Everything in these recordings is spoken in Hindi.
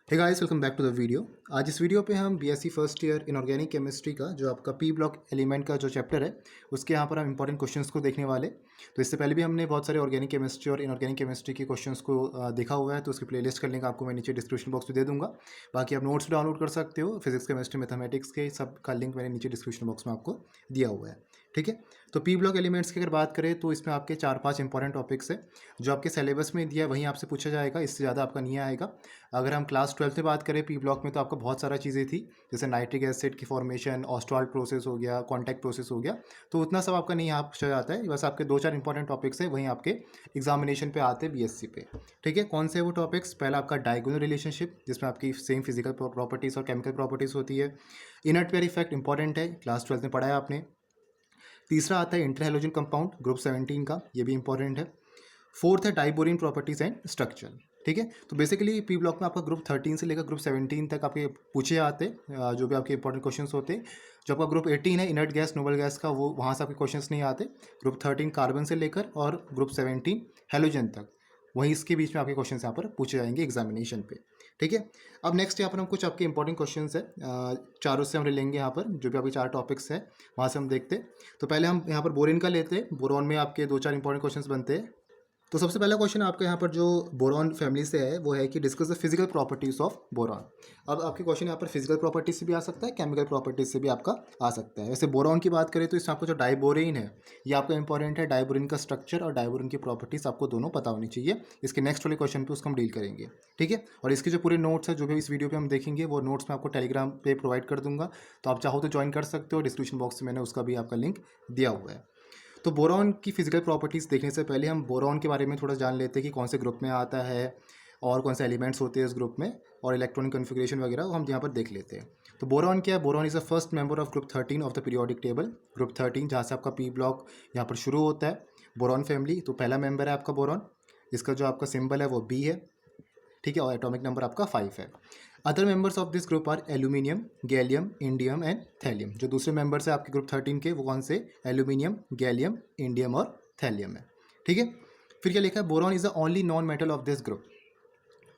Hey guys, welcome back to the video. आज इस वीडियो पे हम BSc first year inorganic chemistry का जो आपका पी ब्लॉक एलिमेंट का जो चैप्टर है उसके यहाँ पर हम इंपॉर्टेंट क्वेश्चंस को देखने वाले। तो इससे पहले भी हमने बहुत सारे ऑर्गेनिक केमिस्ट्री और इनऑर्गेनिक केमिस्ट्री के क्वेश्चंस को देखा हुआ है, तो उसकी प्लेलिस्ट का लिंक आपको मैं नीचे डिस्क्रिप्शन बॉक्स में दे दूंगा। बाकी आप नोट्स डाउनलोड कर सकते हो, फिजिक्स केमिस्ट्री मैथमेटिक्स के सब का लिंक मैंने नीचे डिस्क्रिप्शन बॉक्स में आपको दिया हुआ है। ठीक है, तो पी ब्लॉक एलिमेंट्स की अगर बात करें तो इसमें आपके 4-5 इंपॉर्टेंट टॉपिक्स है जो आपके सिलेबस में दिया है, वहीं आपसे पूछा जाएगा, इससे ज़्यादा आपका नहीं आएगा। अगर हम क्लास 12 में बात करें पी ब्लॉक में तो आपका बहुत सारा चीज़ें थी, जैसे नाइट्रिक एसिड की फॉर्मेशन, ऑस्टवाल्ड प्रोसेस हो गया, कॉन्टैक्ट प्रोसेस हो गया, तो उतना सब आपका नहीं यहाँ पूछा जाता है। बस आपके 2-4 इंपॉर्टेंट टॉपिक्स है वहीं आपके एग्जामिनेशन पे आते हैं बीएससी पे। ठीक है, कौन से वो टॉपिक्स? पहला आपका डायगोनल रिलेशनशिप, जिसमें आपकी सेम फिजिकल प्रॉपर्टीज़ और केमिकल प्रॉपर्टीज़ होती है। इनर्ट पेयर इफेक्ट इंपॉर्टेंट है, क्लास 12 में पढ़ा है आपने। तीसरा आता है इंटरहैलोजन कंपाउंड ग्रुप 17 का, ये भी इंपॉर्टेंट है। फोर्थ है डाइबोरिन प्रॉपर्टीज एंड स्ट्रक्चर। ठीक है, तो बेसिकली पी ब्लॉक में आपका ग्रुप 13 से लेकर ग्रुप 17 तक आपके पूछे आते जो भी आपके इंपॉर्टेंट क्वेश्चंस होते हैं। जो आपका ग्रुप 18 है इनर्ट गैस नोबल गैस का, वो वहाँ से आपके क्वेश्चंस नहीं आते। ग्रुप 13 कार्बन से लेकर और ग्रुप 17 हैलोजन तक, वहीं इसके बीच में आपके क्वेश्चन यहाँ पर पूछे जाएंगे एग्जामिनेशन पे। ठीक है, अब नेक्स्ट यहाँ पर हम कुछ आपके इंपॉर्टेंट क्वेश्चंस है चारों से हम लेंगे। यहाँ पर जो भी आपके 4 टॉपिक्स है वहाँ से हम देखते। तो पहले हम यहाँ पर बोरिन का लेते हैं। बोरॉन में आपके 2-4 इंपॉर्टेंट क्वेश्चंस बनते हैं। तो सबसे पहला क्वेश्चन आपका यहाँ पर जो बोरॉन फैमिली से है वो है कि discuss the physical properties of boron. अब आपके क्वेश्चन यहाँ पर फिजिकल प्रॉपर्टीज से भी आ सकता है, केमिकल प्रॉपर्टीज से भी आपका आ सकता है। वैसे बोरॉन की बात करें तो इसमें आपको जो डाइबोरेन है ये आपका इंपॉर्टेंट है। डाइबोरेन का स्ट्रक्चर और डाइबोरेन की प्रॉपर्टीज आपको दोनों पता होनी चाहिए। इसके नेक्स्ट वाले क्वेश्चन पे उसको हम डील करेंगे। ठीक है, और इसके जो पूरे नोट्स है जो भी इस वीडियो पे हम देखेंगे वो नोट्स मैं आपको टेलीग्राम पे प्रोवाइड कर दूंगा, तो आप चाहो तो ज्वाइन कर सकते हो। डिस्क्रिप्शन बॉक्स में मैंने उसका भी आपका लिंक दिया हुआ है। तो बोरॉन की फिजिकल प्रॉपर्टीज़ देखने से पहले हम बोरॉन के बारे में थोड़ा जान लेते हैं कि कौन से ग्रुप में आता है और कौन से एलिमेंट्स होते हैं इस ग्रुप में, और इलेक्ट्रॉनिक कन्फिग्रेशन वगैरह वो हम यहाँ पर देख लेते हैं। तो बोरॉन क्या है? Boron is the first member of group 13 of the periodic table. Group 13 जहाँ से आपका पी ब्लॉक यहाँ पर शुरू होता है, बोरॉन फैमिली। तो पहला मेंबर है आपका बोरॉन। इसका जो आपका सिंबल है वो बी है। ठीक है, और एटॉमिक नंबर आपका 5 है। Other members of this group are aluminium, gallium, indium and thallium. जो दूसरे मेंबर्स है आपके ग्रुप 13 के वो कौन से? एल्यूमिनियम, गैलियम, इंडियम और थैलियम है। ठीक है, फिर क्या लिखा है? Boron is the only non metal of this group.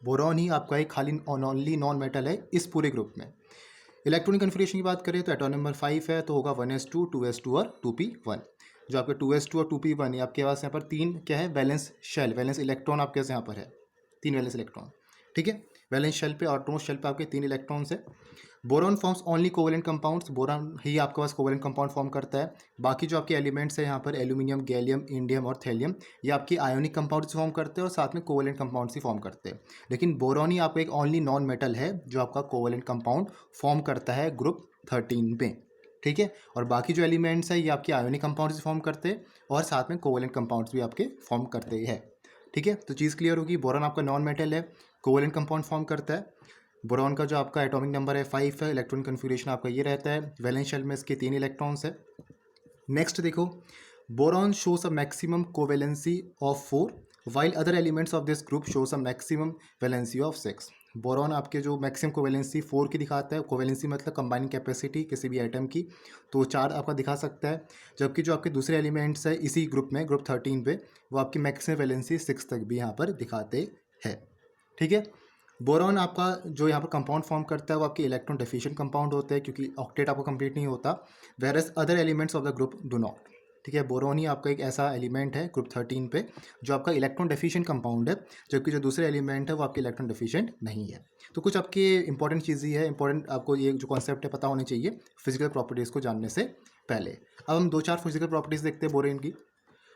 Boron ही आपका एक खाली ओनली नॉन मेटल है इस पूरे ग्रुप में। इलेक्ट्रॉनिक कन्फिग्रेशन की बात करें तो एटॉमिक नंबर 5 है, तो होगा 1s2, 2s2 और 2p1। जो आपके 2s2 और 2p1 है आपके पास यहाँ पर 3 क्या है? वैलेंस शेल, वैलेंस इलेक्ट्रॉन आपके पास यहाँ पर है, 3 वैलेंस इलेक्ट्रॉन। ठीक है, वैलेंस शेल पे और आउटरमोस्ट शेल पे आपके 3 इलेक्ट्रॉन्स है। Boron forms only covalent compounds. Boron ही आपके पास कोवेलेंट कंपाउंड फॉर्म करता है। बाकी जो आपके एलिमेंट्स है यहाँ पर एल्यूमिनियम, गैलियम, इंडियम और थैलियम, ये आपकी आयोनिक कंपाउंड्स फॉर्म करते हैं और साथ में कोवेलेंट कंपाउंड्स ही फॉर्म करते हैं। लेकिन बोरॉन ही आपका एक ओनली नॉन मेटल है जो आपका कोवेलेंट कंपाउंड फॉर्म करता है ग्रुप 13 में। ठीक है, और बाकी जो एलिमेंट्स है ये आपके आयोनिक कंपाउंड्स फॉर्म करते हैं और साथ में कोवेलेंट कंपाउंड्स भी आपके फॉर्म करते हैं। ठीक है, तो चीज़ क्लियर होगी। बोरॉन आपका नॉन मेटल है, कोवेलेंट कंपाउंड फॉर्म करता है। बोरॉन का जो आपका एटॉमिक नंबर है 5 है। इलेक्ट्रॉन कन्फिग्रेशन आपका ये रहता है। वैलेंस शेल में इसके 3 इलेक्ट्रॉन्स है। नेक्स्ट देखो, boron shows a maximum covalency of 4 while other elements of this group shows a maximum valency of 6। Boron आपके जो मैक्सिमम कोवेलेंसी 4 की दिखाता है। कोवेलेंसी मतलब कंबाइनिंग कैपेसिटी किसी भी एटम की, तो 4 आपका दिखा सकता है। जबकि जो आपके दूसरे एलिमेंट्स है इसी ग्रुप में, ग्रुप 13 पे, वो आपकी मैक्सिमम वैलेंसी 6 तक भी यहाँ पर दिखाते हैं। ठीक है, बोरॉन आपका जो यहाँ पर कंपाउंड फॉर्म करता है वो आपके इलेक्ट्रॉन डेफिशिएंट कंपाउंड होते हैं क्योंकि ऑक्टेट आपको कंप्लीट नहीं होता, whereas other elements of the group do not. ठीक है, बोरॉन ही आपका एक ऐसा एलिमेंट है ग्रुप 13 पे जो आपका इलेक्ट्रॉन डेफिशिएंट कंपाउंड है, जबकि जो दूसरे एलिमेंट है वो आपके इलेक्ट्रॉन डेफिशिएंट नहीं है। तो कुछ आपके इंपॉर्टेंट चीज़ें है, इंपॉर्टेंट आपको ये जो कॉन्सेप्ट है पता होने चाहिए फिजिकल प्रॉपर्टीज़ को जानने से पहले। अब हम 2-4 फिजिकल प्रॉपर्टीज़ देखते हैं बोरॉन की।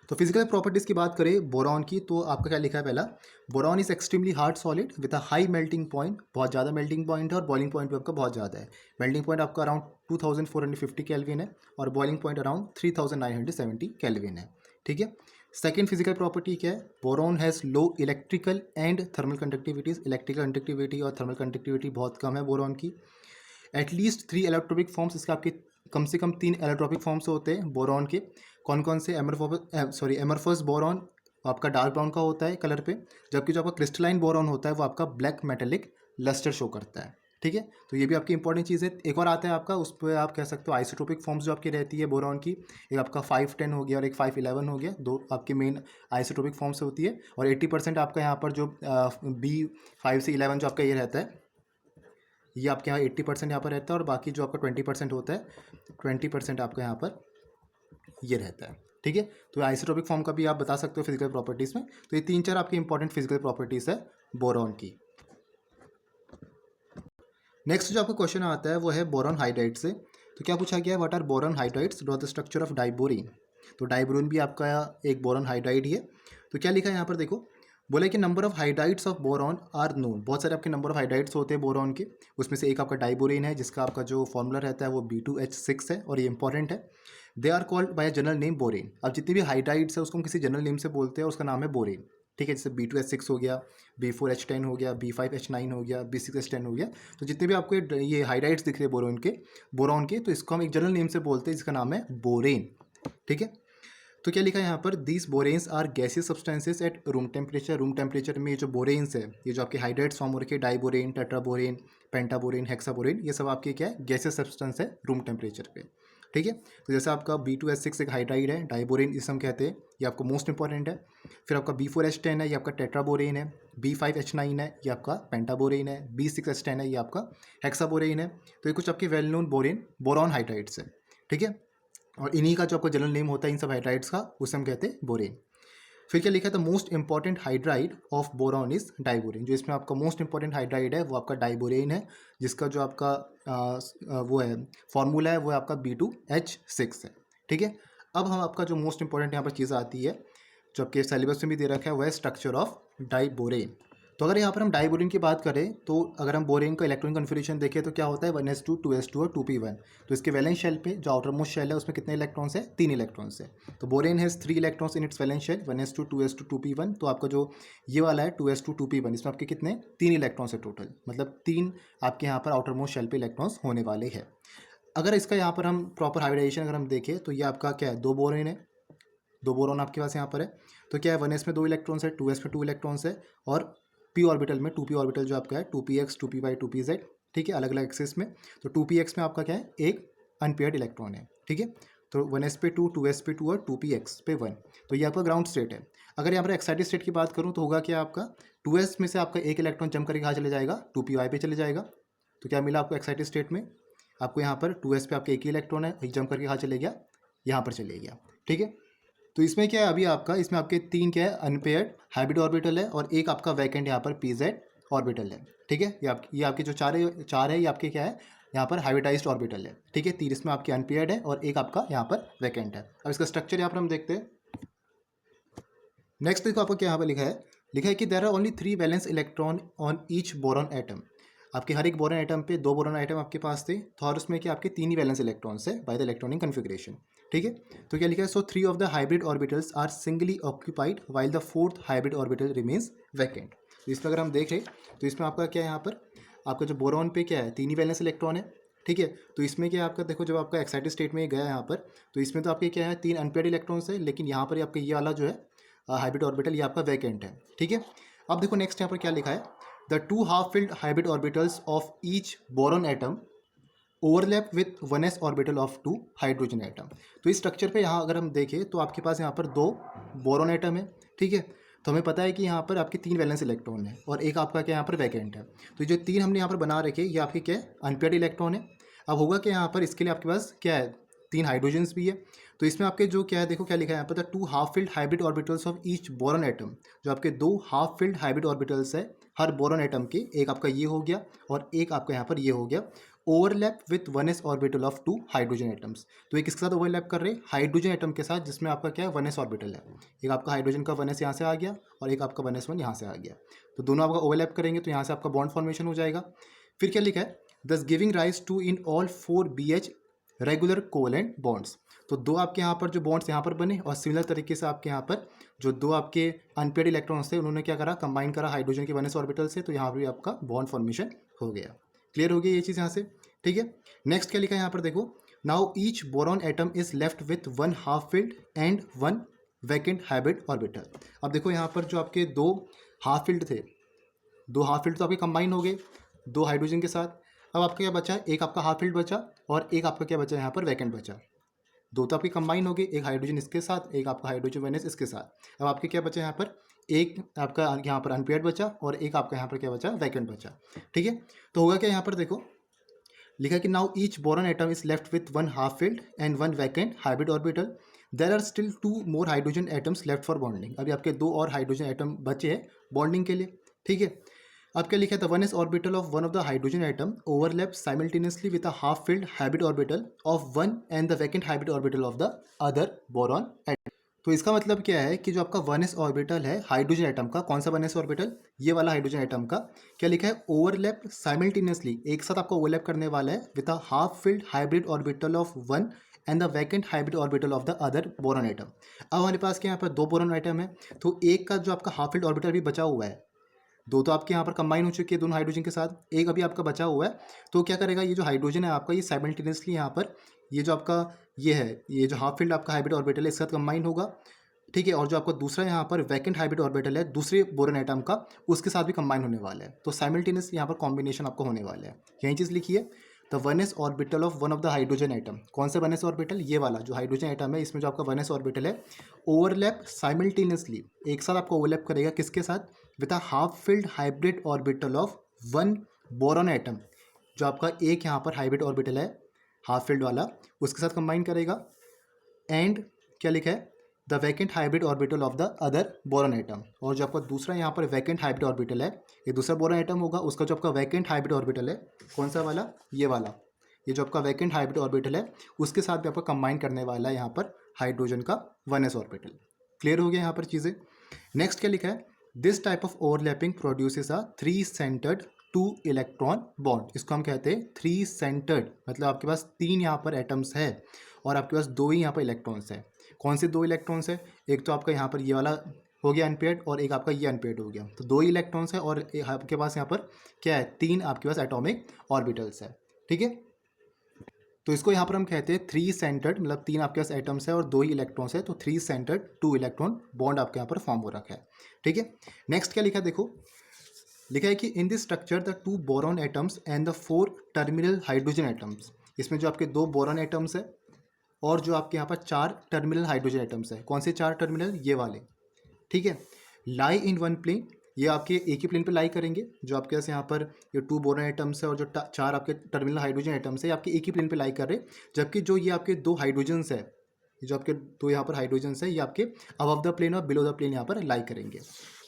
तो फिजिकल प्रॉपर्टीज़ की बात करें बोरॉन की, तो आपका क्या लिखा है? पहला, boron is extremely hard solid with a high melting point. बहुत ज़्यादा मेल्टिंग पॉइंट है और बॉइलिंग पॉइंट भी आपका बहुत ज़्यादा है। मेल्टिंग पॉइंट आपका अराउंड 2450 केल्विन है और बॉइलिंग पॉइंट अराउंड 3970 केल्विन है। ठीक है, सेकेंड फिजिकल प्रॉपर्टी क्या है? Boron has low electrical and thermal conductivities. Electrical conductivity और थर्मल कंडक्टिविटी बहुत कम है बोरॉन की। एटलीस्ट 3 इलेक्ट्रोपिक फॉर्म्स, इसके आपके कम से कम 3 इलेक्ट्रोपिक फॉर्म्स होते हैं बोरॉन के। कौन कौन से? एमरफस बोरॉन आपका डार्क ब्राउन का होता है कलर पे, जबकि जो आपका क्रिस्टलाइन बोरॉन होता है वो आपका ब्लैक मेटेलिक लस्टर शो करता है। ठीक है, तो ये भी आपकी इंपॉर्टेंट चीज़ है। एक और आता है आपका, उस पर आप कह सकते हो आइसोटोपिक फॉर्म्स जो आपकी रहती है बोरॉन की। एक आपका 510 हो गया और एक 511 हो गया, 2 आपके मेन आइसोटोपिक फॉर्म्स होती है। और 80% आपका यहाँ पर जो B5 से 11 जो आपका ये रहता है ये आपके यहाँ 80% यहाँ पर रहता है और बाकी जो आपका 20% होता है 20% आपका यहाँ पर ये रहता है। ठीक है, तो आइसोटोपिक फॉर्म का भी आप बता सकते हो फिजिकल प्रॉपर्टीज़ में। तो ये 3-4 आपकी इंपॉर्टेंट फिजिकल प्रॉपर्टीज़ है बोरॉन की। नेक्स्ट जो आपका क्वेश्चन आता है वो है बोरॉन हाइड्राइड से। तो क्या पूछा गया है, what are boron hydrides, draw the structure of diborane. तो डाइबोरिन भी आपका एक बोरॉन हाइड्राइड ही है। तो क्या लिखा है यहाँ पर देखो, बोला कि number of hydrides of boron are known. बहुत सारे आपके नंबर ऑफ हाइड्राइड्स होते हैं बोरॉन के, उसमें से एक आपका डाइबोरिन है जिसका आपका जो फॉर्मूला रहता है वो B2H6 है और ये इंपॉर्टेंट है। They are called by general name borane. अब जितनी भी हाइड्राइड्स है उसको हम किसी जनरल नेम से बोलते हैं, उसका नाम है बोरेन। ठीक है, जैसे B2H6 हो गया, B4H10 हो गया, B5H9 हो गया, B6H10 हो गया। तो जितने भी आपको ये हाइड्राइड्स दिख रहे हैं बोरॉन के, तो इसको हम एक जनरल नेम से बोलते हैं जिसका नाम है बोरेन। ठीक है, तो क्या लिखा है यहाँ पर, these boranes are gaseous substances at room temperature. Room temperature में ये जो बोरेन्स है, ये जो आपके हाइड्राइड्स फॉर्म हो रखे, डाइबोरेन, टेट्राबोरेन, पेंटाबोरेन, हेक्साबोरेन, ये सब आपके क्या है, गैसियस सब्सटेंस है रूम टेम्परेचर पे। ठीक है, तो जैसे आपका B2H6 एक हाइड्राइड है, डाइबोरेन इसे हम कहते हैं, ये आपको मोस्ट इंपॉर्टेंट है। फिर आपका B4H10 है, ये आपका टेट्राबोरेन है। B5H9 है, ये आपका पेंटाबोरेन है। B6H10 है, ये आपका हेक्साबोरेन है। तो ये कुछ आपके वेल नोन बोरॉन हाइड्राइड्स है। ठीक है, और इन्हीं का जो आपका जनरल नेम होता है इन सब हाइड्राइड्स का, उसे हम कहते हैं बोरेन। फिर क्या लिखा है, the most important hydride of boron is diborane. जो इसमें आपका मोस्ट इंपॉर्टेंट हाइड्राइड है वो आपका डाइबोरेन है, जिसका जो आपका वो है फॉर्मूला है वो आपका B2H6 है। ठीक है, अब हम आपका जो मोस्ट इंपॉर्टेंट यहाँ पर चीज़ आती है, जो आपके सिलेबस में भी दे रखा है, वह है स्ट्रक्चर ऑफ डाइबोरेन। तो अगर यहाँ पर हम डाइबोरेन की बात करें, तो अगर हम बोरेन का इलेक्ट्रॉन कन्फिगरेशन देखें तो क्या होता है, 1s2 2s2 और 2p1। तो इसके वैलेंस शेल पे जो आउटर मोस्ट शेल है उसमें कितने इलेक्ट्रॉन्स है, 3 इलेक्ट्रॉन्स है। तो borane has 3 electrons in its valence shell, 1s2 2s2 2p1। तो आपका जो ये वाला है 2s2 2p1, इसमें आपके कितने 3 इलेक्ट्रॉन्स है टोटल, मतलब 3 आपके यहाँ पर आउटर मोस्ट शेल पे इलेक्ट्रॉन्स होने वाले हैं। अगर इसका यहाँ पर हम प्रॉपर हाइब्रिडाइजेशन अगर हम देखें तो ये आपका क्या है, 2 बोरेन है, 2 बोरॉन आपके पास यहाँ पर है। तो क्या है, 1s में 2 इलेक्ट्रॉन्स है, 2s में 2 इलेक्ट्रॉन्स है, और p ऑर्बिटल में 2p ऑर्बिटल जो आपका है 2px 2py 2pz। ठीक है, अलग अलग एक्सिस में। तो 2px में आपका क्या है, एक अनपेयर्ड इलेक्ट्रॉन है। ठीक है, तो 1s पे 2, 2s पे 2 और 2px पे 1। तो ये आपका ग्राउंड स्टेट है। अगर यहाँ पर एक्साइटेड स्टेट की बात करूँ तो होगा क्या, आपका 2s में से आपका एक इलेक्ट्रॉन जम करके कहाँ चले जाएगा, 2py पे चले जाएगा। तो क्या मिला आपको एक्साइटेड स्टेट में, आपको यहाँ पर 2s पे आपका एक ही इलेक्ट्रॉन है, जम करके कहाँ चले गया, यहाँ पर चले गया। ठीक है, तो इसमें क्या है, अभी आपका इसमें आपके 3 क्या है, अनपेयर्ड हाइब्रिड ऑर्बिटल है, और एक आपका वैकेंट यहाँ पर pz ऑर्बिटल है। ठीक है, ये आपके जो चार है ये आपके क्या है, यहाँ पर हाइब्रिडाइज्ड ऑर्बिटल है। ठीक है, 3 इसमें आपके अनपेयर्ड है और एक आपका यहाँ पर वैकेंट है। अब इसका स्ट्रक्चर यहाँ पर हम देखते हैं। नेक्स्ट देखो आपको क्या यहाँ पर लिखा है कि there are only 3 valence electron on each boron atom. आपके हर एक बोरॉन एटम पे 2 बोरॉन एटम आपके पास थे, तो और उसमें क्या आपके 3 ही वैलेंस इलेक्ट्रॉन्स है बाय द इलेक्ट्रॉनिक कन्फिग्रेशन। ठीक है, तो क्या लिखा है, so 3 of the hybrid orbitals are singly occupied while the 4th hybrid orbital remains vacant. तो इसमें अगर हम देखें तो इसमें आपका क्या है, यहाँ पर आपका जो बोरॉन पे क्या है, 3 ही वैलेंस इलेक्ट्रॉन है। ठीक है, तो इसमें क्या आपका देखो, जब आपका एक्साइटेड स्टेट में गया यहाँ पर, तो इसमें तो आपके क्या है, 3 अनपेयर्ड इलेक्ट्रॉन्स है, लेकिन यहाँ पर आपका ये वाला जो है हाइब्रिड ऑर्बिटल, ये आपका वैकेंट है। ठीक है, अब देखो नेक्स्ट यहाँ पर क्या लिखा है, the 2 half filled hybrid orbitals of each boron atom overlap with 1s orbital of 2 hydrogen atom. तो इस स्ट्रक्चर पे यहाँ अगर हम देखें तो आपके पास यहाँ पर 2 बोरॉन एटम है। ठीक है, तो हमें पता है कि यहाँ पर आपके 3 वैलेंस इलेक्ट्रॉन है और एक आपका क्या यहाँ पर वैकेंट है। तो जो 3 हमने यहाँ पर बना रखे, ये आपके क्या है, अनपेयर्ड इलेक्ट्रॉन है। अब होगा कि यहाँ पर इसके लिए आपके पास क्या है, 3 हाइड्रोजन्स भी है। तो इसमें आपके जो क्या है, देखो क्या लिखा है यहाँ पर, the 2 half filled hybrid orbitals of each boron atom. जो आपके 2 हाफ फिल्ड हाइब्रिड ऑर्बिटल्स है हर बोरॉन एटम के, एक आपका ये हो गया और एक आपका यहाँ पर ये हो गया, overlap with 1s orbital of 2 hydrogen atoms. तो ये किसके साथ ओवरलैप कर रहे हैं, हाइड्रोजन एटम के साथ, जिसमें आपका क्या है, 1s ऑर्बिटल है। एक आपका हाइड्रोजन का 1s यहाँ से आ गया और एक आपका 1s1 यहाँ से आ गया। तो दोनों आपका ओवरलैप करेंगे तो यहाँ से आपका बॉन्ड फॉर्मेशन हो जाएगा। फिर क्या लिखा है, thus giving rise to in all 4 BH regular covalent bonds. तो 2 आपके यहाँ पर जो बॉन्ड्स यहाँ पर बने, और सिमिलर तरीके से आपके यहाँ पर जो 2 आपके अनपेयर्ड इलेक्ट्रॉन्स थे, उन्होंने क्या करा, कंबाइन करा हाइड्रोजन के 1s ऑर्बिटल से। तो यहाँ पर भी आपका बॉन्ड फॉर्मेशन हो गया। क्लियर हो गया ये चीज़ यहाँ से। ठीक है, नेक्स्ट क्या लिखा है यहाँ पर देखो, now each boron atom is left with 1 half filled and 1 vacant hybrid orbital. अब देखो यहाँ पर जो आपके 2 हाफ फिल्ड थे, 2 हाफ फिल्ड तो आपके कंबाइन हो गए 2 हाइड्रोजन के साथ। अब आपका क्या बचा, एक आपका हाफ फिल्ड बचा और एक आपका क्या बचा, यहाँ पर वैकेंट बचा। 2 तो आपके कंबाइन हो गए, एक हाइड्रोजन इसके साथ, एक आपका हाइड्रोजन 1s इसके साथ। अब आपके क्या बचा यहाँ पर, एक आपका यहाँ पर अनपेयर्ड बचा और एक आपका यहाँ पर क्या बचा, वैकेंट बचा। ठीक है, तो होगा क्या, यहाँ पर देखो लिखा कि now each boron atom is left with one half filled and one vacant hybrid orbital. There are still 2 more hydrogen atoms left for bonding. अभी आपके 2 और हाइड्रोजन एटम बचे हैं बॉन्डिंग के लिए। ठीक है, अब क्या लिखा है, the one S orbital of one of the hydrogen atom overlap simultaneously with a half filled hybrid orbital of one and the vacant hybrid orbital of the other boron atom. तो इसका मतलब क्या है कि जो आपका वन एस ऑर्बिटल है हाइड्रोजन एटम का, कौन सा वन एस ऑर्बिटल, ये वाला हाइड्रोजन एटम का, क्या लिखा है, ओवरलैप साइमल्टेनियसली, एक साथ आपको ओवरलैप करने वाला है with a half filled hybrid orbital of one and the vacant hybrid orbital of the other boron atom. अब हमारे पास क्या यहाँ पर 2 बोरॉन एटम है, तो एक का जो आपका हाफ फिल्ड ऑर्बिटल भी बचा हुआ है, 2 तो आपके यहाँ पर कंबाइन हो चुकी है दोनों हाइड्रोजन के साथ, एक अभी आपका बचा हुआ है। तो क्या करेगा, ये जो हाइड्रोजन है आपका, ये साइमल्टेनियसली यहाँ पर ये जो आपका ये है, ये जो हाफ फील्ड आपका हाइब्रिड ऑर्बिटल है इसके साथ कंबाइन होगा। ठीक है, और जो आपका दूसरा यहाँ पर वैकेंट हाइब्रिड ऑर्बिटल है दूसरे बोरॉन एटम का, उसके साथ भी कंबाइन होने वाला है। तो साइमल्टेनियस यहाँ पर कॉम्बिनेशन आपको होने वाला है। यही चीज़ लिखी है, the one S orbital of one of the hydrogen atom. कौन सा वन एस ऑर्बिटल, ये वाला जो हाइड्रोजन एटम है, इसमें जो आपका वन एस ऑर्बिटल है ओवरलैप साइमल्टेनियसली, एक साथ आपको ओवरलैप करेगा किसके साथ, with a half filled hybrid orbital of one boron atom. जो आपका एक यहाँ पर हाइब्रिड ऑर्बिटल है हाफ फील्ड वाला, उसके साथ कंबाइन करेगा। एंड क्या लिखा है, the vacant hybrid orbital of the other boron atom. और जो आपका दूसरा यहाँ पर वैकेंट हाइब्रिड ऑर्बिटल है, ये दूसरा बोरॉन एटम होगा, उसका जो आपका वैकेंट हाइब्रिड ऑर्बिटल है, कौन सा वाला, ये वाला, ये जो आपका वैकेंट हाइब्रिड ऑर्बिटल है उसके साथ भी आपका कंबाइन करने वाला है यहाँ पर हाइड्रोजन का वन एस ऑर्बिटल। क्लियर हो गया यहाँ पर चीज़ें। नेक्स्ट क्या लिखा है, this type of overlapping produces a 3 centred 2 electron bond. इसको हम कहते हैं 3 सेंटर्ड, मतलब आपके पास 3 यहाँ पर एटम्स है और आपके पास 2 ही यहाँ पर इलेक्ट्रॉन्स है। कौन से 2 इलेक्ट्रॉन्स है, एक तो आपका यहाँ पर ये वाला हो गया अनपेयर्ड और एक आपका ये अनपेयर्ड हो गया, तो 2 ही इलेक्ट्रॉन्स है और आपके पास यहाँ पर क्या है, 3 आपके पास एटॉमिक ऑर्बिटल्स है। ठीक है, तो इसको यहाँ पर हम कहते हैं 3 सेंटर्ड, मतलब 3 आपके पास एटम्स है और 2 ही इलेक्ट्रॉन्स है, तो 3 सेंटर्ड 2 इलेक्ट्रॉन बॉन्ड आपके यहाँ पर फॉर्म हो रखा है। ठीक है, नेक्स्ट क्या लिखा है, देखो लिखा है कि in this structure the 2 boron atoms and the 4 terminal hydrogen atoms. इसमें जो आपके 2 बोरॉन एटम्स है और जो आपके यहाँ पर 4 टर्मिनल हाइड्रोजन एटम्स है, कौन से 4 टर्मिनल, ये वाले। ठीक है, लाई इन वन प्लेन, ये आपके एक ही प्लेन पे लाई करेंगे। जो आपके पास यहाँ पर ये 2 बोरॉन एटम्स है और जो 4 आपके टर्मिनल हाइड्रोजन एटम्स है, ये आपके एक ही प्लेन पे लाई कर रहे हैं। जबकि जो ये आपके 2 हाइड्रोजन्स है, ये जो आपके 2 यहाँ पर हाइड्रोजन्स है, ये आपके अबव द प्लेन और बिलो द प्लेन यहाँ पर लाई करेंगे।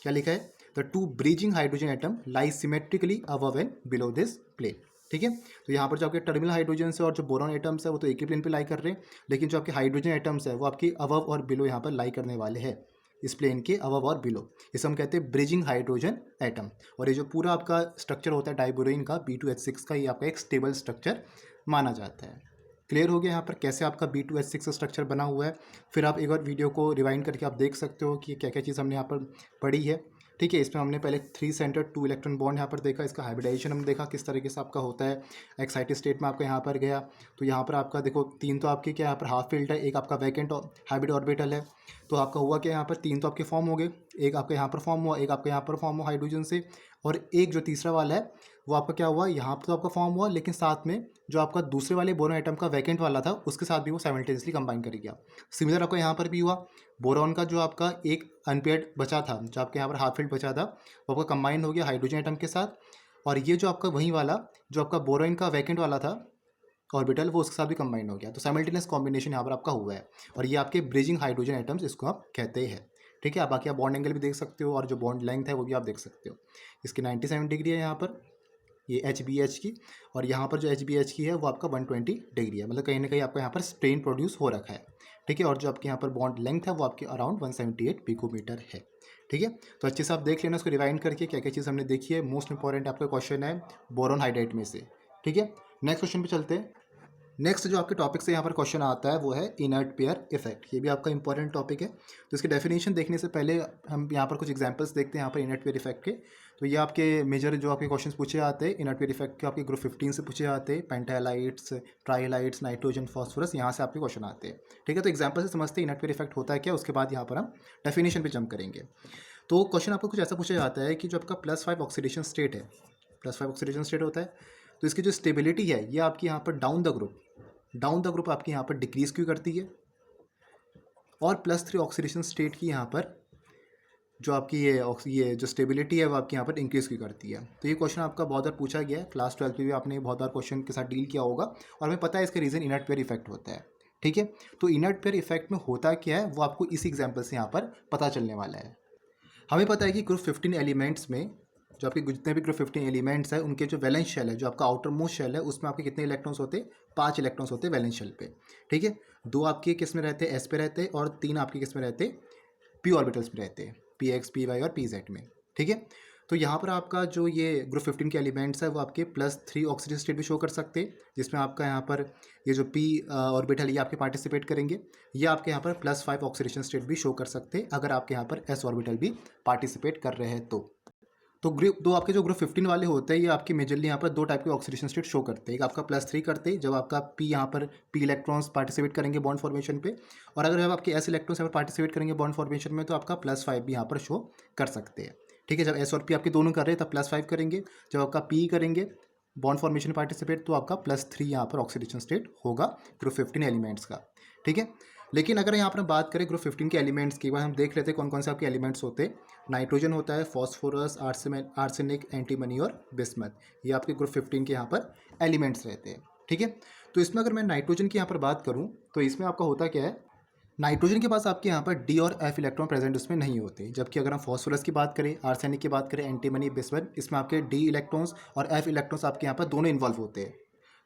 क्या लिखा है, the 2 bridging hydrogen atom lie symmetrically above and below this plane. ठीक है, तो यहाँ पर जो आपके टर्मिनल हाइड्रोजन्स है और जो बोरॉन एटम्स है वो तो एक ही प्लेन पे लाई कर रहे हैं, लेकिन जो आपके हाइड्रोजन एटम्स है वो आपकी अबव और बिलो यहाँ पर लाई करने वाले हैं, इस प्लेन के अबव और बिलो। इसे हम कहते हैं ब्रिजिंग हाइड्रोजन एटम। और ये जो पूरा आपका स्ट्रक्चर होता है डाइबोरेन का B2H6 का, ये आपका एक स्टेबल स्ट्रक्चर माना जाता है। क्लियर हो गया यहाँ पर कैसे आपका B2H6 स्ट्रक्चर बना हुआ है। फिर आप एक बार वीडियो को रिवाइंड करके आप देख सकते हो कि क्या क्या चीज़ हमने यहाँ पर पढ़ी है। ठीक है, इसमें हमने पहले 3 सेंटर्ड 2 इलेक्ट्रॉन बॉन्ड यहाँ पर देखा, इसका हाइब्रिडाइजेशन हमने देखा किस तरीके से आपका होता है। एक्साइटेड स्टेट में आपका यहाँ पर गया, तो यहाँ पर आपका देखो 3 तो आपके क्या यहाँ पर हाफ फील्ड है, एक आपका वैकेंट हाइब्रिड ऑर्बिटल है। तो आपका हुआ क्या, यहाँ पर 3 तो आपके फॉर्म हो गए, एक आपका यहाँ पर फॉर्म हुआ, एक आपका यहाँ पर फॉर्म हुआ हाइड्रोजन से, और एक जो तीसरा वाला है वो आपका क्या हुआ, यहाँ पर तो आपका फॉर्म हुआ, लेकिन साथ में जो आपका दूसरे वाले बोरॉन एटम का वैकेंट वाला था उसके साथ भी वो साइमल्टेनियसली कंबाइन कर गया। सिमिलर आपका यहाँ पर भी हुआ, बोरॉन का जो आपका एक अनपेयर्ड बचा था, जो आपके यहाँ पर हाफ फील्ड बचा था, वो आपका कंबाइन हो गया हाइड्रोजन एटम के साथ। और ये जो आपका वहीं वाला जो आपका बोरॉन का वैकेंट वाला था ऑर्बिटल, वो उसके साथ भी कंबाइन हो गया। तो साइमल्टेनियस कॉम्बिनेशन यहाँ पर आपका हुआ है, और ये आपके ब्रिजिंग हाइड्रोजन एटम्स इसको आप कहते हैं। ठीक है, आप बाकी आप बॉन्ड एंगल भी देख सकते हो और जो बॉन्ड लेंथ है वो भी आप देख सकते हो। इसकी 97 डिग्री है यहाँ पर ये HBH की, और यहाँ पर जो HBH की है वो आपका 120 डिग्री है, मतलब कहीं ना कहीं आपका यहाँ पर स्ट्रेन प्रोड्यूस हो रखा है। ठीक है, और जो आपके यहाँ पर बॉन्ड लेंथ है वो आपकी अराउंड 178 पिकोमीटर है। ठीक है, तो अच्छे से आप देख लेना, उसको रिवाइंड करके क्या क्या चीज़ हमने देखी है। मोस्ट इंपॉर्टेंट आपका क्वेश्चन है बोरॉन हाइड्राइड में से। ठीक है, नेक्स्ट क्वेश्चन पे चलते हैं। नेक्स्ट जो आपके टॉपिक से यहाँ पर क्वेश्चन आता है वो है इनर्ट पेयर इफेक्ट। ये भी आपका इंपॉर्टेंट टॉपिक है, तो इसकी डेफिनेशन देखने से पहले हम यहाँ पर कुछ एग्जांपल्स देखते हैं यहाँ पर इनर्ट पेयर इफेक्ट के। तो ये आपके मेजर जो आपके क्वेश्चंस पूछे आते हैं इनर्ट पेयर इफेक्ट के, आपके ग्रुप 15 से पूछे आते हैं। पेंटालाइट्स, ट्राइलाइट्स, नाइट्रोजन, फॉस्फोरस, यहाँ से आपके क्वेश्चन आते हैं। ठीक है, तो एग्जाम्पल से समझते हैं इनर्ट पेयर इफेक्ट होता है क्या, उसके बाद यहाँ पर हम डेफिनेशन पर जंप करेंगे। तो क्वेश्चन आपको कुछ ऐसा पूछा जाता है कि जो आपका +5 ऑक्सीडेशन स्टेट है, +5 ऑक्सीडेशन स्टेट होता है, तो इसकी जो स्टेबिलिटी है ये आपकी यहाँ पर डाउन द ग्रुप आपकी यहाँ पर डिक्रीज क्यों करती है, और +3 ऑक्सीडेशन स्टेट की यहाँ पर जो आपकी ये जो स्टेबिलिटी है वो आपकी यहाँ पर इंक्रीज़ की करती है। तो ये क्वेश्चन आपका बहुत बार पूछा गया है, क्लास 12 में भी आपने बहुत बार क्वेश्चन के साथ डील किया होगा और हमें पता है इसका रीज़न इनर्ट पेयर इफेक्ट होता है। ठीक है, तो इनर्ट पेयर इफेक्ट में होता क्या है वो आपको इसी एग्जाम्पल से यहाँ पर पता चलने वाला है। हमें पता है कि ग्रुप 15 एलिमेंट्स में जो आपके जितने भी ग्रुप 15 एलिमेंट्स है उनके जो वैलेंस शेल है, जो आपका आउटर मोस्ट शेल है, उसमें आपके कितने इलेक्ट्रॉन्स होते हैं? 5 इलेक्ट्रॉन्स होते हैं वैलेंस शेल पे। ठीक है, 2 आपके किस में रहते हैं? एस पे रहते हैं और 3 आपके किस में रहते हैं? पी ऑर्बिटल्स में रहते हैं, पी एक्स, पी वाई और पी जेड में। ठीक है, तो यहाँ पर आपका जो ये ग्रुप 15 के एलिमेंट्स है वो आपके +3 ऑक्सीजन स्टेट भी शो कर सकते हैं, जिसमें आपका यहाँ पर ये जो पी ऑर्बिटल ये आपके पार्टिसिपेट करेंगे, या आपके यहाँ पर +5 ऑक्सीडेशन स्टेट भी शो कर सकते हैं अगर आपके यहाँ पर एस ऑर्बिटल भी पार्टिसिपेट कर रहे हैं तो ग्रुप दो आपके जो ग्रुप 15 वाले होते हैं ये आपके मेजरली यहाँ पर 2 टाइप के ऑक्सीडेशन स्टेट शो करते हैं। एक आपका +3 करते हैं जब आपका पी यहाँ पर पी इलेक्ट्रॉन्स पार्टिसिपेट करेंगे बॉन्ड फॉर्मेशन पे, और अगर जब आपके एस इलेक्ट्रॉन्स यहाँ पर पार्टिसिपेट करेंगे बॉन्ड फॉर्मेशन में तो आपका +5 भी यहाँ पर शो कर सकते हैं। ठीक है, जब एस और पी आपके दोनों कर रहे हैं तब +5 करेंगे, जब आपका पी करेंगे बॉन्ड फॉर्मेशन पार्टिसिपेट तो आपका +3 यहाँ पर ऑक्सीडेशन स्टेट होगा ग्रुप 15 एलिमेंट्स का। ठीक है, लेकिन अगर यहाँ पर हम बात करें ग्रुप 15 के एलिमेंट्स की, एक बार हम देख लेते हैं कौन कौन से आपके एलिमेंट्स होते हैं। नाइट्रोजन होता है, फॉस्फोरस, आर्सेनिक, एंटीमनी और बिस्मथ, ये आपके ग्रुप 15 के यहाँ पर एलिमेंट्स रहते हैं। ठीक है, तो इसमें अगर मैं नाइट्रोजन की यहाँ पर बात करूँ तो इसमें आपका होता क्या है, नाइट्रोजन के पास आपके यहाँ पर डी और एफ इलेक्ट्रॉन प्रेजेंट उसमें नहीं होते, जबकि अगर हम फॉस्फोरस की बात करें, आर्सेनिक की बात करें, एंटीमनी, बिस्मथ, इसमें आपके डी इलेक्ट्रॉन्स और एफ इलेक्ट्रॉन्स आपके यहाँ पर दोनों इन्वॉल्व होते हैं।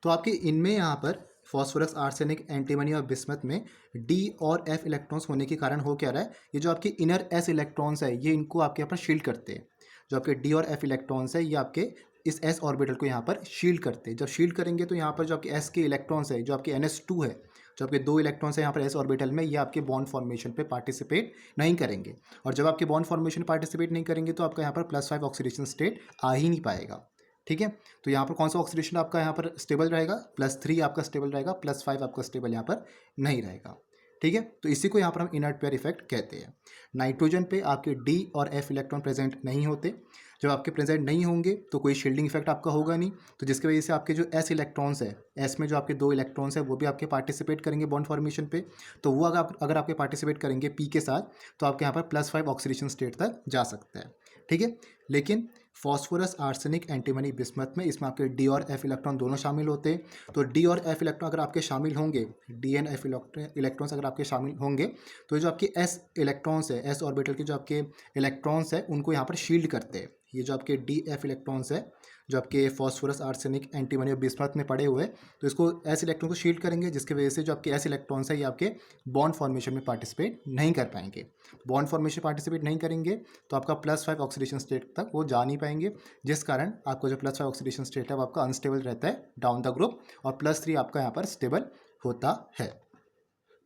तो आपके इनमें यहाँ पर फॉस्फोरस, आर्सेनिक, एंटीमनी और बिस्मथ में डी और एफ इलेक्ट्रॉन्स होने के कारण हो क्या रहा है, ये जो आपके इनर एस इलेक्ट्रॉन्स है ये इनको आपके यहाँ पर शील्ड करते हैं। जो आपके डी और एफ इलेक्ट्रॉन्स है ये आपके इस एस ऑर्बिटल को यहाँ पर शील्ड करते हैं। जब शील्ड करेंगे तो यहाँ पर जो आपके एस के इलेक्ट्रॉन्स है, जो आपके NS2 है, जो आपके 2 इलेक्ट्रॉन्स है यहाँ पर एस ऑर्बिटल में, ये आपके बॉन्ड फॉर्मेशन पे पार्टिसिपेट नहीं करेंगे। और जब आपके बॉन्ड फॉर्मेशन पार्टिसिपेट नहीं करेंगे तो आपका यहाँ पर +5 ऑक्सीडेशन स्टेट आ ही नहीं पाएगा। ठीक है, तो यहाँ पर कौन सा ऑक्सीडेशन आपका यहाँ पर स्टेबल रहेगा? +3 आपका स्टेबल रहेगा, +5 आपका स्टेबल यहाँ पर नहीं रहेगा। ठीक है, तो इसी को यहाँ पर हम इनर्ट पेयर इफेक्ट कहते हैं। नाइट्रोजन पे आपके डी और एफ इलेक्ट्रॉन प्रेजेंट नहीं होते, जब आपके प्रेजेंट नहीं होंगे तो कोई शील्डिंग इफेक्ट आपका होगा नहीं, तो जिसकी वजह से आपके जो एस इलेक्ट्रॉन्स है, एस में जो आपके 2 इलेक्ट्रॉन्स है वो भी आपके पार्टिसिपेट करेंगे बॉन्ड फॉर्मेशन पे, तो वो अगर आपके पार्टिसिपेट करेंगे पी के साथ तो आपके यहाँ पर +5 ऑक्सीडेशन स्टेट तक जा सकता है। ठीक है, लेकिन फॉस्फोरस, आर्सेनिक, एंटीमनी, बिस्मथ में इसमें आपके डी और एफ इलेक्ट्रॉन दोनों शामिल होते हैं। तो डी और एफ इलेक्ट्रॉन अगर आपके शामिल होंगे, डी एंड एफ इलेक्ट्रॉन्स अगर आपके शामिल होंगे तो जो आपके एस इलेक्ट्रॉन्स है, एस ऑर्बिटल के जो आपके इलेक्ट्रॉन्स है उनको यहाँ पर शील्ड करते हैं। ये जो आपके डी एफ इलेक्ट्रॉन्स है जो आपके फॉस्फोरस, आर्सेनिक, एंटीमनी और बिस्मथ में पड़े हुए, तो इसको एस इलेक्ट्रॉन को शील्ड करेंगे, जिसकी वजह से जो आपके एस इलेक्ट्रॉन्स है ये आपके बॉन्ड फॉर्मेशन में पार्टिसिपेट नहीं कर पाएंगे। बॉन्ड फॉर्मेशन पार्टिसिपेट नहीं करेंगे तो आपका +5 ऑक्सीडेशन स्टेट तक वो जा नहीं पाएंगे, जिस कारण आपका जो +5 ऑक्सीडेशन स्टेट है वो आपका अनस्टेबल रहता है डाउन द ग्रुप, और +3 आपका यहाँ पर स्टेबल होता है।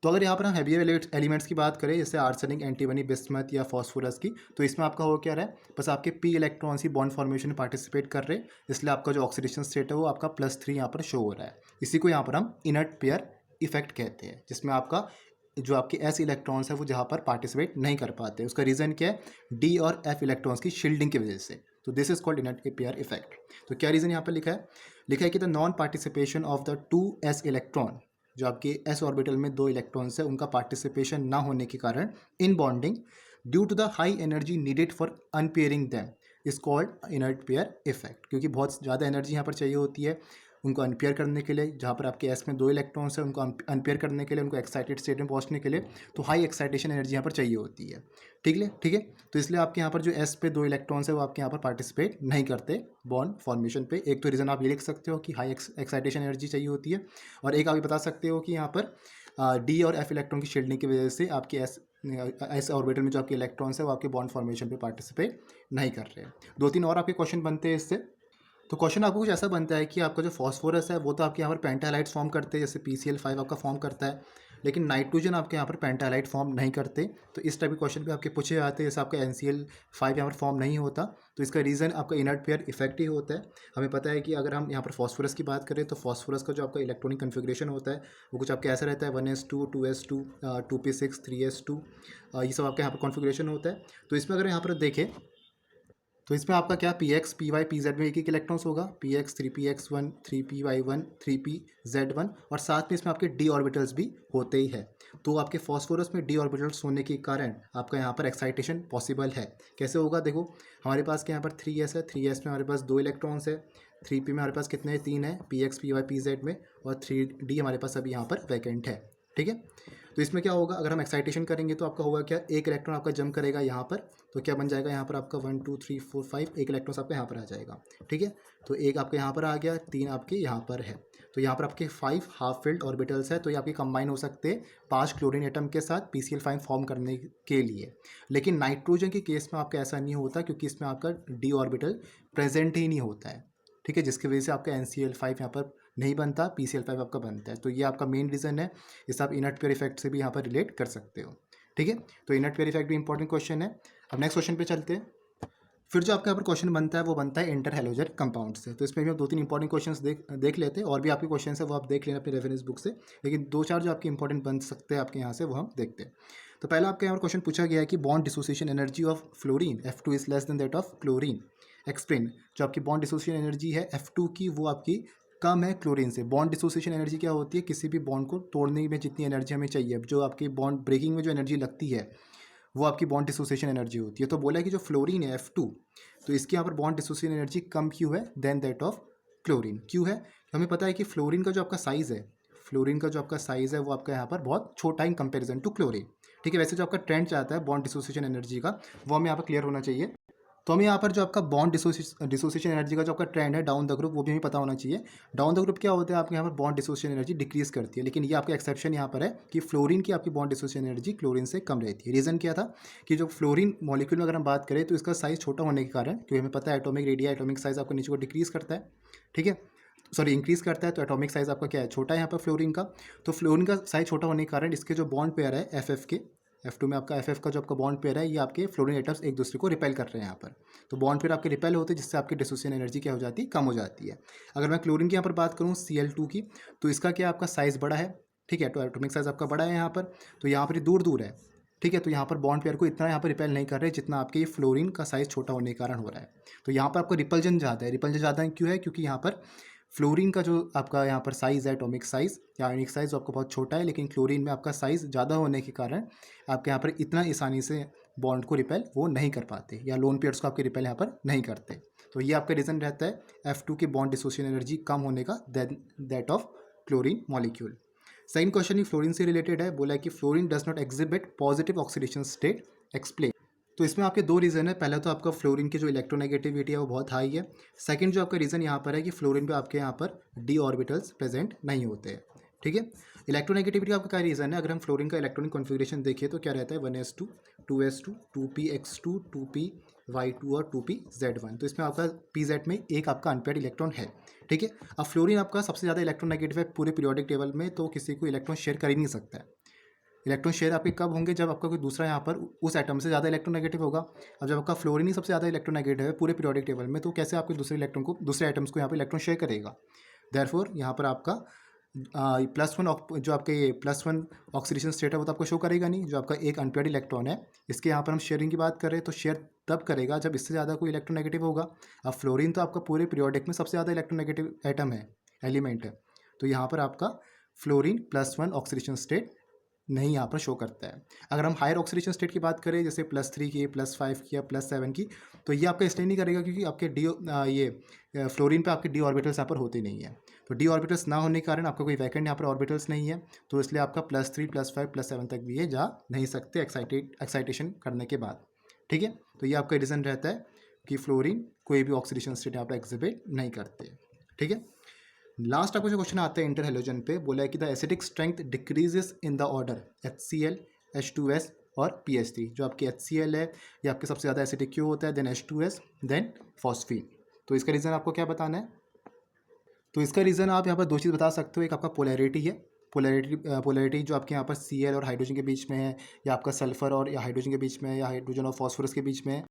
तो अगर यहाँ पर हम हैवी एलिमेंट्स की बात करें जैसे आर्सेनिक, एंटीमनी, बिस्मथ या फॉस्फोरस की, तो इसमें आपका हो क्या रहा है, बस आपके पी इलेक्ट्रॉन्स ही बॉन्ड फॉर्मेशन में पार्टिसिपेट कर रहे हैं, इसलिए आपका जो ऑक्सीडेशन स्टेट है वो आपका +3 यहाँ पर शो हो रहा है। इसी को यहाँ पर हम इनर्ट पेयर इफेक्ट कहते हैं, जिसमें आपका जो आपके एस इलेक्ट्रॉन्स है वो जहाँ पर पार्टिसिपेट नहीं कर पाते। उसका रीज़न क्या है? डी और एफ इलेक्ट्रॉन्स की शील्डिंग की वजह से। तो this is called inert pair effect. तो क्या रीज़न यहाँ पर लिखा है? लिखा है कि the non participation of the 2 S electron, जो आपके एस ऑर्बिटल में 2 इलेक्ट्रॉन्स है उनका पार्टिसिपेशन ना होने के कारण in bonding due to the high energy needed for unpairing them is called inert pair effect. क्योंकि बहुत ज़्यादा एनर्जी यहाँ पर चाहिए होती है उनको अनपेयर करने के लिए, जहाँ पर आपके एस में 2 इलेक्ट्रॉन्स है उनको अनपेयर करने के लिए, उनको एक्साइटेड स्टेट में पहुँचने के लिए, तो हाई एक्साइटेशन एनर्जी यहाँ पर चाहिए होती है। ठीक है, तो इसलिए आपके यहाँ पर जो एस पे 2 इलेक्ट्रॉन्स है वो आपके यहाँ पर पार्टिसिपेट नहीं करते बॉन्ड फॉर्मेशन पे। एक तो रीज़न आप ये लिख सकते हो कि हाई एक्साइटेशन एनर्जी चाहिए होती है, और एक आप ये बता सकते हो कि यहाँ पर डी और एफ इलेक्ट्रॉन की शील्डिंग की वजह से आपके एस ऑर्बिटल में जो आपके इलेक्ट्रॉन्स है वो आपके बॉन्ड फॉर्मेशन पे पार्टिसिपेट नहीं कर रहे हैं। 2-3 और आपके क्वेश्चन बनते हैं इससे। तो क्वेश्चन आपको कुछ ऐसा बनता है कि आपका जो फॉस्फोरस है वो तो आपके यहाँ पर पेंटालाइट्स फॉर्म करते हैं, जैसे PCl5 आपका फॉर्म करता है, लेकिन नाइट्रोजन आपके यहाँ पर पेंटालाइट फॉर्म नहीं करते। तो इस टाइप के क्वेश्चन पे आपके पूछे जाते हैं, जैसे आपका NCl5 यहाँ पर फॉर्म नहीं होता, तो इसका रीज़न आपका इनर्ट पेयर इफेक्ट ही होता है। हमें पता है कि अगर हम यहाँ पर फॉस्फोरस की बात करें तो फॉस्फोरस का जो आपका इलेक्ट्रॉनिक कन्फिग्रेशन होता है वो कुछ आपके ऐसा रहता है 1s2, 2s2, 2p6, 3s2, ये सब आपका यहाँ पर कॉन्फिग्रेशन होता है। तो इसमें अगर यहाँ पर देखें तो इसमें आपका क्या p x p y p z में एक एक इलेक्ट्रॉन्स होगा, P x 3p(x)1 3p(y)1 3p(z)1 और साथ में इसमें आपके डी ऑर्बिटल्स भी होते ही है। तो आपके फॉस्फोरस में डी ऑर्बिटल्स होने के कारण आपका यहाँ पर एक्साइटेशन पॉसिबल है। कैसे होगा देखो, हमारे पास क्या यहाँ पर 3s है, 3s में हमारे पास 2 इलेक्ट्रॉन्स है, 3p में हमारे पास कितने 3 है, p x p y p z में, और 3d हमारे पास अभी यहाँ पर वैकेंट है। ठीक है, तो इसमें क्या होगा, अगर हम एक्साइटेशन करेंगे तो आपका होगा क्या, एक इलेक्ट्रॉन आपका जंप करेगा यहाँ पर, तो क्या बन जाएगा यहाँ पर आपका 1 2 3 4 5 एक इलेक्ट्रॉन आपका यहाँ पर आ जाएगा। ठीक है, तो एक आपके यहाँ पर आ गया, 3 आपके यहाँ पर है, तो यहाँ पर आपके 5 हाफ फिल्ड ऑर्बिटल्स है, तो ये आपके कंबाइन हो सकते हैं 5 क्लोरीन एटम के साथ PCl5 फॉर्म करने के लिए। लेकिन नाइट्रोजन के केस में आपका ऐसा नहीं होता, क्योंकि इसमें आपका डी ऑर्बिटल प्रेजेंट ही नहीं होता है। ठीक है, जिसकी वजह से आपका NCl5 यहाँ पर नहीं बनता, PCl5 आपका बनता है। तो ये आपका मेन रीज़न है। इसे आप इनर्ट पेयर इफेक्ट से भी यहाँ पर रिलेट कर सकते हो। ठीक है, तो इनर्ट पेयर इफेक्ट भी इंपॉर्टेंट क्वेश्चन है। अब नेक्स्ट क्वेश्चन पे चलते हैं। फिर जो आपका यहाँ पर क्वेश्चन बनता है वो बनता है इंटर हैलोजन कंपाउंड से। तो इसमें भी हम 2-3 इंपॉर्टेंट क्वेश्चंस देख लेते हैं, और भी आपके क्वेश्चन है वो आप देख लेना अपनी रेफरेंस बुक से, लेकिन 2-4 जो आपके इंपॉर्टेंट बन सकते हैं आपके यहाँ से वो हम देखते हैं। तो पहला आपके यहाँ पर क्वेश्चन पूछा गया है कि bond dissociation energy of fluorine F2 is less than that of chlorine, explain. जो आपकी बॉन्ड डिसोसिएशन एनर्जी है F2 की, वो आपकी कम है क्लोरीन से। बॉन्ड डिसोसिएशन एनर्जी क्या होती है, किसी भी बॉन्ड को तोड़ने में जितनी एनर्जी हमें चाहिए, जो आपकी बॉन्ड ब्रेकिंग में जो एनर्जी लगती है वो आपकी बॉन्ड डिसोसिएशन एनर्जी होती है। तो बोला है कि जो फ्लोरीन है F2, तो इसकी यहाँ पर बॉन्ड डिसोसिएशन एनर्जी कम क्यों है देन दैट ऑफ क्लोरीन। क्यों है, हमें पता है कि फ्लोरीन का जो आपका साइज़ है, फ्लोरीन का जो आपका साइज़ है वो आपका यहाँ पर बहुत छोटा इन कंपेरिजन टू क्लोरीन। ठीक है, वैसे जो आपका ट्रेंड चाहता है बॉन्ड डिसोसिएशन एनर्जी का, वो हमें यहाँ पर क्लियर होना चाहिए। तो हमें यहाँ पर जो आपका बॉन्ड डिसोसिएशन एनर्जी का जो आपका ट्रेंड है डाउन द ग्रुप, वो भी हमें पता होना चाहिए। डाउन द ग्रुप क्या होता है, आपके यहाँ पर बॉन्ड डिसोसिएशन एनर्जी डिक्रीज करती है, लेकिन ये आपका एक्सेप्शन यहाँ पर है कि फ्लोरीन की आपकी बॉन्ड डिसोसिएशन एनर्जी क्लोरीन से कम रहती है। रीज़न क्या था कि जो फ्लोरीन मॉलिक्यूल में अगर हम बात करें तो इसका साइज़ छोटा होने के कारण, क्योंकि हमें पता है एटॉमिक रेडिया एटॉमिक साइज़ आपको नीचे को डिक्रीज करता है। ठीक है, सॉरी इंक्रीज़ करता है, तो एटॉमिक साइज़ आपका क्या है, छोटा है यहाँ पर फ्लोरीन का। तो फ्लोरीन का साइज़ छोटा होने के कारण इसके जो बॉन्ड पेयर है FF के, F2 में आपका FF का जो आपका बॉन्ड पेयर है, ये आपके फ्लोरीन एटम्स एक दूसरे को रिपेल कर रहे हैं यहाँ पर। तो बॉन्ड पेयर आपके रिपेल होते हैं, जिससे आपकी डिसोसिएशन एनर्जी क्या हो जाती है, कम हो जाती है। अगर मैं क्लोरीन की यहाँ पर बात करूँ Cl2 की, तो इसका क्या आपका साइज़ बड़ा है। ठीक है, तो एटॉमिक साइज़ आपका बड़ा है यहाँ पर, तो यहाँ पर दूर दूर है। ठीक है, तो यहाँ पर बॉन्ड पेयर को इतना यहाँ पर रिपेल नहीं कर रहे जितना आपके ये फ्लोरीन का साइज़ छोटा होने के कारण हो रहा है। तो यहाँ पर आपको रिपल्जन ज़्यादा है। रिपल्जन ज़्यादा क्यों है, क्योंकि यहाँ पर फ्लोरीन का जो आपका यहाँ पर साइज़ है, एटॉमिक साइज़ या आयनिक साइज़ आपका बहुत छोटा है, लेकिन क्लोरीन में आपका साइज़ ज़्यादा होने के कारण आपके यहाँ पर इतना आसानी से बॉन्ड को रिपेल वो नहीं कर पाते, या लोन पेयर्स को आपके रिपेल यहाँ पर नहीं करते। तो ये आपका रीज़न रहता है F2 की बॉन्ड डिसोसिएशन एनर्जी कम होने का that of chlorine molecule. Second question he fluorine से रिलेटेड है। बोला है कि fluorine does not exhibit positive oxidation state, explain. तो इसमें आपके 2 रीज़न है। पहला तो आपका फ्लोरीन की जो इलेक्ट्रोनेगेटिविटी है वो बहुत हाई है। सेकंड जो आपका रीज़न यहाँ पर है कि फ्लोरीन पे आपके यहाँ पर डी ऑर्बिटल्स प्रेजेंट नहीं होते हैं। ठीक है, इलेक्ट्रोनेगेटिविटी का आपका क्या रीज़न है, अगर हम फ्लोरीन का इलेक्ट्रॉनिक कॉन्फ़िगरेशन देखें तो क्या रहता है 1s2 2s2 2px2 2py2 और 2pz1। तो इसमें आपका pz में एक आपका अनपेयर्ड इलेक्ट्रॉन है। ठीक है, अब फ्लोरीन आपका सबसे ज़्यादा इलेक्ट्रोनेगेटिव है पूरे पीरियोडिक टेबल में, तो किसी को इलेक्ट्रॉन शेयर कर ही नहीं सकता है। इलेक्ट्रॉन शेयर आपके कब होंगे, जब आपका कोई दूसरा यहाँ पर उस एटम से ज़्यादा इलेक्ट्रोनेगेटिव होगा। अब जब आपका फ्लोरीन ही सबसे ज़्यादा इलेक्ट्रोनेगेटिव है पूरे पीरियोडिक टेबल में, तो कैसे आपके दूसरे इलेक्ट्रॉन को, दूसरे एटम्स को यहाँ पर इलेक्ट्रॉन शेयर करेगा। देयरफॉर यहाँ पर आपका +1 जो आपके +1 ऑक्सीडेशन स्टेट है वो तो आपको शो करेगा नहीं। जो आपका एक अनपेयर्ड इलेक्ट्रॉन है, इसके यहाँ पर हम शेयरिंग की बात करें तो शेयर तब करेगा जब इससे ज़्यादा कोई इलेक्ट्रोनेगेटिव होगा। अब फ्लोरीन तो आपका पूरे पीरियोडिक में सबसे ज़्यादा इलेक्ट्रोनेगेटिव एटम है, एलिमेंट है, तो यहाँ पर आपका फ्लोरीन +1 ऑक्सीडेशन स्टेट नहीं यहाँ पर शो करता है। अगर हम हायर ऑक्सीडेशन स्टेट की बात करें, जैसे +3 की, +5 की या +7 की, तो ये आपका इसलिए नहीं करेगा क्योंकि आपके ये फ्लोरीन पे आपके डी ऑर्बिटल्स यहाँ पर होते नहीं है। तो डी ऑर्बिटल्स ना होने के कारण आपका कोई वैकेंट यहाँ पर ऑर्बिटल्स नहीं है, तो इसलिए आपका +3 +5 +7 तक भी ये जा नहीं सकते एक्साइटेशन करने के बाद। ठीक है, तो ये आपका रीज़न रहता है कि फ्लोरीन कोई भी ऑक्सीडेशन स्टेट यहाँ पर एग्जिबिट नहीं करते। ठीक है, लास्ट आपको जो क्वेश्चन आता है इंटर हैलोजन पे, बोला है कि the acidic strength decreases in the order HCl H2S और PH3। जो आपकी HCl है ये आपके सबसे ज़्यादा एसिडिक क्यों होता है, देन H2S देन फॉस्फीन। तो इसका रीज़न आपको क्या बताना है, तो इसका रीज़न आप यहाँ पर 2 चीज़ बता सकते हो। एक आपका पोलैरिटी है, पोलैरिटी जो आपके यहाँ पर Cl और हाइड्रोजन के बीच में है, या आपका सल्फर और या हाइड्रोजन के बीच में है, या हाइड्रोजन और फॉस्फोरस के बीच में है।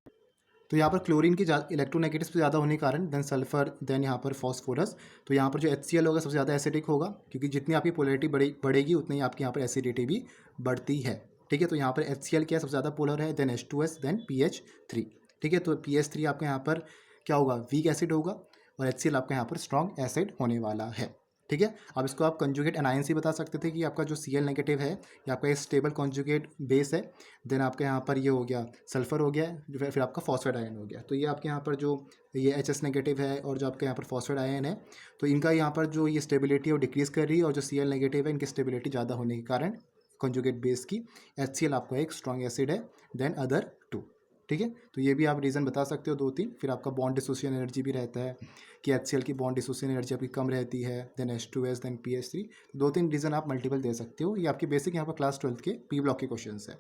तो यहाँ पर क्लोरीन की इलेक्ट्रोनेगेटिव से ज़्यादा होने के कारण देन सल्फर देन यहाँ पर फॉस्फोरस, तो यहाँ पर जो HCl होगा सबसे ज़्यादा एसिडिक होगा, क्योंकि जितनी आपकी पोलैरिटी बढ़ेगी उतनी आपकी यहाँ पर एसिडिटी भी बढ़ती है। ठीक है, तो यहाँ पर HCl क्या सबसे ज़्यादा पोलर है, देन H2S देन PH3। ठीक है। तो PS3 आपका यहाँ पर क्या होगा, वीक एसिड होगा, और HCl आपका यहाँ पर स्ट्रॉन्ग एसिड होने वाला है। ठीक है। अब इसको आप कंजुगेट एनायन से बता सकते थे कि आपका जो Cl नेगेटिव है ये आपका स्टेबल कंजुगेट बेस है। देन आपके यहाँ पर ये हो गया सल्फर हो गया, फिर आपका फॉस्फेट आयन हो गया। तो ये आपके यहाँ पर जो ये HS नेगेटिव है और जो आपके यहाँ पर फॉस्फेट आयन है, तो इनका यहाँ पर जो ये स्टेबिलिटी है वो डिक्रीज़ कर रही है, और जो Cl नेगेटिव है इनकी स्टेबिलिटी ज़्यादा होने के कारण कंजुगेट बेस की HCl आपका एक स्ट्रॉन्ग एसिड है देन अदर टू। ठीक है। तो ये भी आप रीज़न बता सकते हो 2-3। फिर आपका बॉन्ड डिसोसिएशन एनर्जी भी रहता है कि HCl की बॉन्ड डिसोसिएशन एनर्जी आपकी कम रहती है, then H2S then PS3। 2-3 reason आप मल्टीपल दे सकते हो। ये आपकी बेसिक यहाँ पर क्लास 12 के P ब्लॉक के क्वेश्चन है।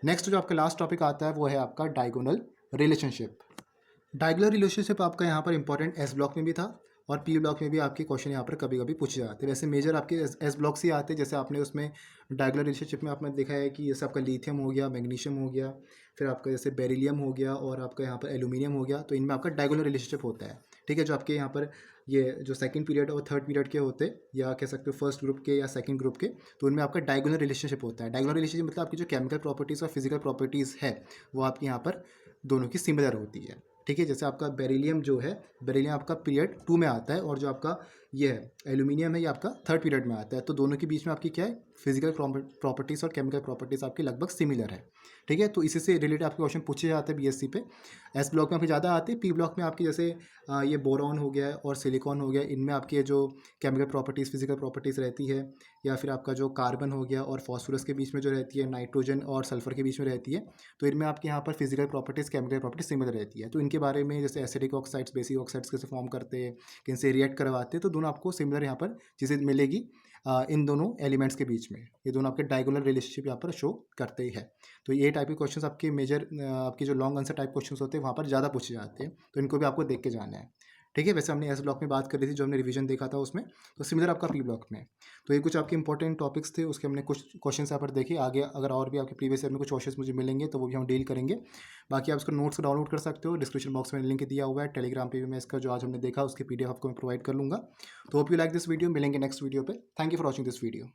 नेक्स्ट जो आपका लास्ट टॉपिक आता है वो है आपका डायगोनल रिलेशनशिप। डायगोनल रिलेशनशिप आपका यहाँ पर इंपॉर्टेंट S ब्लॉक में भी था और P ब्लॉक में भी आपके क्वेश्चन यहाँ पर कभी कभी पूछे जाते हैं। वैसे मेजर आपके S ब्लॉक से आते हैं, जैसे आपने उसमें डायगोनल रिलेशनशिप में आपने देखा है कि जैसे आपका लिथियम हो गया, मैग्नीशियम हो गया, फिर आपका जैसे बेरिलियम हो गया और आपका यहाँ पर एल्यूमिनियम हो गया, तो इनमें आपका डायगोनल रिलेशनशिप होता है। ठीक है। जो आपके यहाँ पर ये जो सेकंड पीरियड और थर्ड पीरियड के होते या कह सकते हो फर्स्ट ग्रुप के या सेकंड ग्रुप के, तो उनमें आपका डायगोनल रिलेशनशिप होता है। डायगोनल रिलेशनशिप मतलब आपकी जो केमिकल प्रॉपर्टीज़ और फिजिकल प्रॉपर्टीज़ है वो आपके यहाँ पर दोनों की सिमिलर होती है। ठीक है। जैसे आपका बेरिलियम जो है, बेरिलियम आपका पीरियड 2 में आता है, और जो आपका ये है एल्यूमिनियम है ये आपका थर्ड पीरियड में आता है। तो दोनों के बीच में आपकी क्या है, फिजिकल प्रॉपर्टीज़ और केमिकल प्रॉपर्टीज़ आपकी लगभग सिमिलर है। ठीक है। तो इसी से रिलेटेड आपके क्वेश्चन पूछे जाते हैं BSc पे। S ब्लॉक में आपके ज़्यादा आते हैं। P ब्लॉक में आपकी जैसे ये बोरॉन हो गया और सिलिकॉन हो गया, इनमें आपकी जो केमिकल प्रॉपर्टीज़ फिजिकल प्रॉपर्टीज़ रहती है, या फिर आपका जो कार्बन हो गया और फॉस्फोरस के बीच में जो रहती है, नाइट्रोजन और सल्फर के बीच में रहती है, तो इनमें आपके यहाँ पर physical properties chemical properties similar रहती है। तो इनके बारे में जैसे एसिडिक ऑक्साइड्स बेसिक ऑक्साइड्स कैसे फॉर्म करते हैं, किनसे रिएक्ट करवाते हैं, तो दोनों आपको सिमिलर यहाँ पर चीज़ें मिलेगी इन दोनों एलिमेंट्स के बीच में। ये दोनों आपके डायगोनल रिलेशनशिप यहाँ पर शो करते ही है। तो ये टाइप के क्वेश्चंस आपके मेजर आपके जो लॉन्ग आंसर टाइप क्वेश्चंस होते हैं वहाँ पर ज़्यादा पूछे जाते हैं, तो इनको भी आपको देख के जाना है। ठीक है। वैसे हमने S ब्लॉक में बात कर रही थी जो हमने रिवीजन देखा था उसमें, तो सिमिलर आपका P ब्लॉक में। तो ये कुछ आपके इंपॉर्टेंट टॉपिक्स थे, उसके हमने कुछ क्वेश्चन यहाँ पर देखे। आगे अगर और भी आपके प्रीवियस ईयर में कुछ क्वेश्चन मुझे मिलेंगे तो वो भी हम डील करेंगे। बाकी आप इसको नोट्स को डाउनलोड कर सकते हो, डिस्क्रिप्शन बॉक्स में लिंक दिया हुआ है। टेलीग्राम पे भी मैं इसका जो आज हमने देखा उसकी PDF आपको मैं प्रोवाइड कर लूँगा। तो hope you like this video. मिलेंगे नेक्स्ट वीडियो पे। Thank you for watching this video.